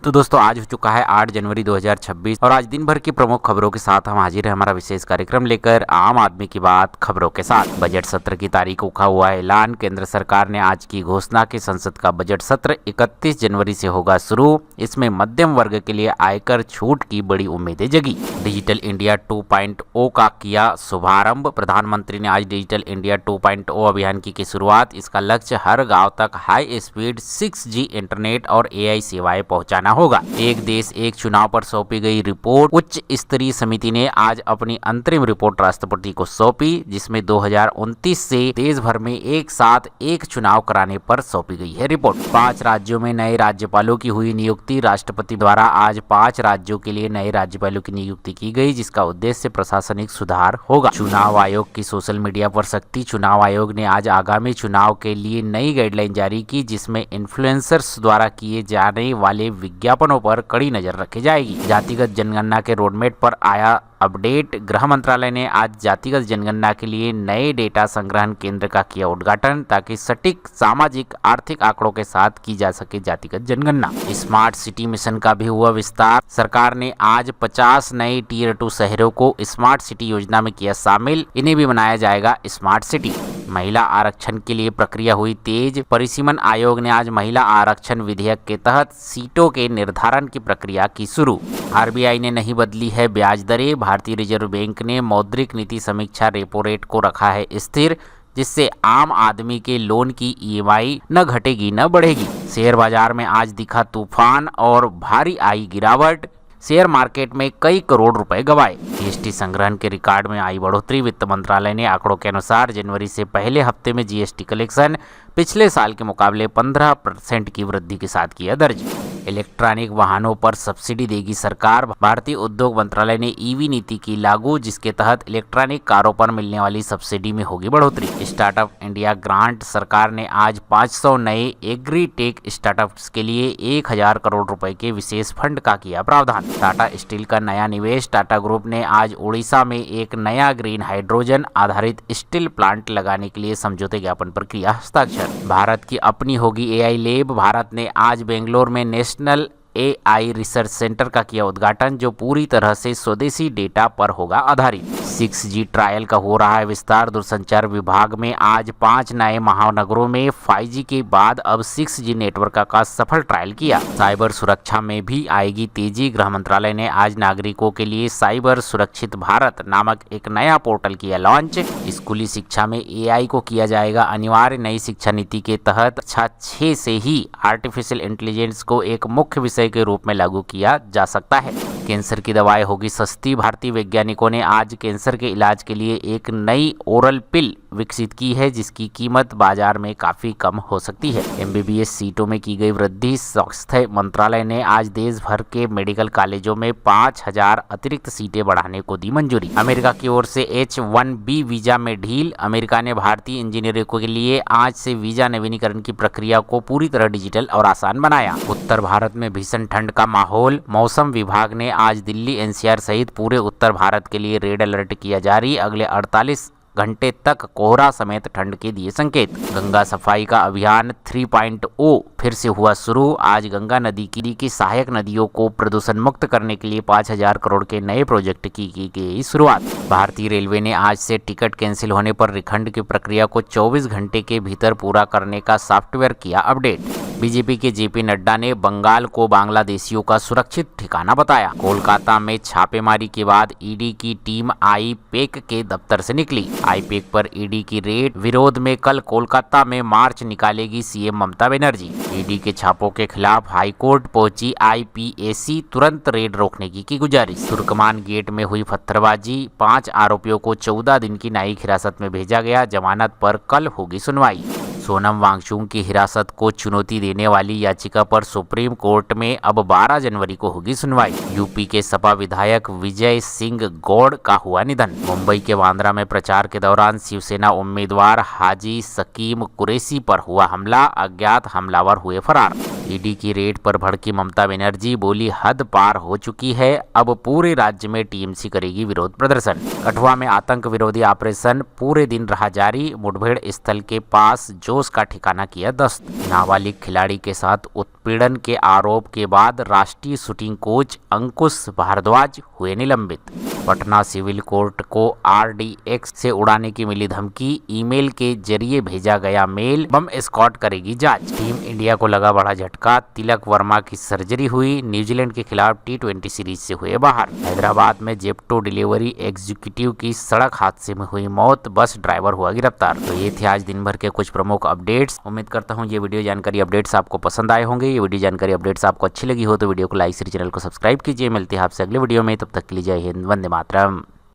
तो दोस्तों आज हो चुका है 8 जनवरी 2026 और आज दिन भर की प्रमुख खबरों के साथ हम हाजिर हैं हमारा विशेष कार्यक्रम लेकर आम आदमी की बात खबरों के साथ। बजट सत्र की तारीख उठा हुआ है ऐलान। केंद्र सरकार ने आज की घोषणा कि संसद का बजट सत्र 31 जनवरी से होगा शुरू। इसमें मध्यम वर्ग के लिए आयकर छूट की बड़ी उम्मीदें जगी। डिजिटल इंडिया 2.0 का किया शुभारंभ। प्रधानमंत्री ने आज डिजिटल इंडिया 2.0 अभियान की शुरुआत। इसका लक्ष्य हर गाँव तक हाई स्पीड 6G इंटरनेट और AI सेवाएं पहुँचाना होगा। एक देश एक चुनाव पर सौंपी गई रिपोर्ट। उच्च स्तरीय समिति ने आज अपनी अंतरिम रिपोर्ट राष्ट्रपति को सौंपी, जिसमें 2029 से देश भर में एक साथ एक चुनाव कराने पर सौंपी गई है रिपोर्ट। 5 राज्यों में नए राज्यपालों की हुई नियुक्ति। राष्ट्रपति द्वारा आज 5 राज्यों के लिए नए राज्यपालों की नियुक्ति की गई, जिसका उद्देश्य प्रशासनिक सुधार होगा। चुनाव आयोग की सोशल मीडिया पर सख्ती। चुनाव आयोग ने आज आगामी चुनाव के लिए नई गाइडलाइन जारी की, जिसमें इन्फ्लुएंसर्स द्वारा किए जाने वाले विज्ञापनों पर कड़ी नजर रखी जाएगी। जातिगत जनगणना के रोडमैप पर आया अपडेट। गृह मंत्रालय ने आज जातिगत जनगणना के लिए नए डेटा संग्रहण केंद्र का किया उद्घाटन, ताकि सटीक सामाजिक आर्थिक आंकड़ों के साथ की जा सके जातिगत जनगणना। स्मार्ट सिटी मिशन का भी हुआ विस्तार। सरकार ने आज 50 नए टियर 2 शहरों को स्मार्ट सिटी योजना में किया शामिल। इन्हें भी बनाया जाएगा स्मार्ट सिटी। महिला आरक्षण के लिए प्रक्रिया हुई तेज। परिसीमन आयोग ने आज महिला आरक्षण विधेयक के तहत सीटों के निर्धारण की प्रक्रिया की शुरू। RBI ने नहीं बदली है ब्याज दरें। भारतीय रिजर्व बैंक ने मौद्रिक नीति समीक्षा रेपो रेट को रखा है स्थिर, जिससे आम आदमी के लोन की EMI न घटेगी न बढ़ेगी। शेयर बाजार में आज दिखा तूफान और भारी आई गिरावट। शेयर मार्केट में कई करोड़ रुपए गंवाए। GST संग्रहण के रिकॉर्ड में आई बढ़ोतरी। वित्त मंत्रालय ने आंकड़ों के अनुसार जनवरी से पहले हफ्ते में GST कलेक्शन पिछले साल के मुकाबले 15% की वृद्धि के साथ किया दर्ज। इलेक्ट्रॉनिक वाहनों पर सब्सिडी देगी सरकार। भारतीय उद्योग मंत्रालय ने EV नीति की लागू, जिसके तहत इलेक्ट्रॉनिक कारों पर मिलने वाली सब्सिडी में होगी बढ़ोतरी। Startup India grant. सरकार ने आज 500 नए एग्री टेक स्टार्टअप्स के लिए 1000 करोड़ रुपए के विशेष फंड का किया प्रावधान। टाटा स्टील का नया निवेश। टाटा ग्रुप ने आज उड़ीसा में एक नया ग्रीन हाइड्रोजन आधारित स्टील प्लांट लगाने के लिए समझौते ज्ञापन पर किया हस्ताक्षर। भारत की अपनी होगी AI लैब। भारत ने आज बेंगलोर में नेशनल AI रिसर्च सेंटर का किया उद्घाटन, जो पूरी तरह से स्वदेशी डेटा पर होगा आधारित। 6G ट्रायल का हो रहा है विस्तार। दूरसंचार विभाग में आज 5 नए महानगरों में 5G के बाद अब 6G नेटवर्क का सफल ट्रायल किया। साइबर सुरक्षा में भी आएगी तेजी। गृह मंत्रालय ने आज नागरिकों के लिए साइबर सुरक्षित भारत नामक एक नया पोर्टल किया लॉन्च। स्कूली शिक्षा में AI को किया जाएगा अनिवार्य। नई शिक्षा नीति के तहत कक्षा 6 से ही आर्टिफिशियल इंटेलिजेंस को एक मुख्य विषय के रूप में लागू किया जा सकता है। कैंसर की दवाएं होगी सस्ती। भारतीय वैज्ञानिकों ने आज कैंसर के इलाज के लिए एक नई ओरल पिल विकसित की है, जिसकी कीमत बाजार में काफी कम हो सकती है। MBBS सीटों में की गई वृद्धि। स्वास्थ्य मंत्रालय ने आज देश भर के मेडिकल कॉलेजों में 5000 अतिरिक्त सीटें बढ़ाने को दी मंजूरी। अमेरिका की ओर से H-1B वीजा में ढील। अमेरिका ने भारतीय इंजीनियरों के लिए आज से वीजा नवीनीकरण की प्रक्रिया को पूरी तरह डिजिटल और आसान बनाया। उत्तर भारत में भीषण ठंड का माहौल। मौसम विभाग ने आज दिल्ली NCR सहित पूरे उत्तर भारत के लिए रेड अलर्ट किया जारी। अगले 48 घंटे तक कोहरा समेत ठंड के दिए संकेत। गंगा सफाई का अभियान 3.0 फिर से हुआ शुरू। आज गंगा नदी की सहायक नदियों को प्रदूषण मुक्त करने के लिए 5000 करोड़ के नए प्रोजेक्ट की गई शुरुआत। भारतीय रेलवे ने आज से टिकट कैंसिल होने पर रिफंड की प्रक्रिया को 24 घंटे के भीतर पूरा करने का सॉफ्टवेयर किया अपडेट। बीजेपी के JP नड्डा ने बंगाल को बांग्लादेशियों का सुरक्षित ठिकाना बताया। कोलकाता में छापेमारी के बाद ED की टीम IPAC के दफ्तर से निकली। IPAC पर ED की रेड विरोध में कल कोलकाता में मार्च निकालेगी CM ममता बनर्जी। ED के छापों के खिलाफ हाईकोर्ट पहुंची IPAC। तुरंत रेड रोकने की गुजारिश। तुर्कमान गेट में हुई पत्थरबाजी। 5 आरोपियों को 14 दिन की न्यायिक हिरासत में भेजा गया। जमानत पर कल होगी सुनवाई। सोनम वांगचुक की हिरासत को चुनौती देने वाली याचिका पर सुप्रीम कोर्ट में अब 12 जनवरी को होगी सुनवाई। यूपी के सपा विधायक विजय सिंह गौड़ का हुआ निधन। मुंबई के बांद्रा में प्रचार के दौरान शिवसेना उम्मीदवार हाजी सकीम कुरैशी पर हुआ हमला। अज्ञात हमलावर हुए फरार। ईडी की रेड पर भड़की ममता बनर्जी, बोली हद पार हो चुकी है, अब पूरे राज्य में टीएमसी करेगी विरोध प्रदर्शन। कठुआ में आतंक विरोधी ऑपरेशन पूरे दिन रहा जारी, मुठभेड़ स्थल के पास जोश का ठिकाना किया दस्त। नाबालिग खिलाड़ी के साथ उत्पीड़न के आरोप के बाद राष्ट्रीय शूटिंग कोच अंकुश भारद्वाज हुए निलंबित। पटना सिविल कोर्ट को आरडीएक्स से उड़ाने की मिली धमकी, ईमेल के जरिए भेजा गया मेल, बम स्क्वाड करेगी जांच। टीम इंडिया को लगा बड़ा झटका, तिलक वर्मा की सर्जरी हुई, न्यूजीलैंड के खिलाफ टी20 सीरीज से हुए बाहर। हैदराबाद में जेप्टो डिलीवरी एग्जीक्यूटिव की सड़क हादसे में हुई मौत, बस ड्राइवर हुआ गिरफ्तार। तो ये थे आज दिन भर के कुछ प्रमुख अपडेट्स। उम्मीद करता हूँ ये वीडियो जानकारी अपडेट्स आपको पसंद आए होंगे। ये वीडियो जानकारी अपडेट्स आपको अच्छी लगी हो तो वीडियो को लाइक, चैनल को सब्सक्राइब कीजिए। मिलते हैं आपसे अगले वीडियो में, तब तक के लिए जय हिंद, वंदे मातरम।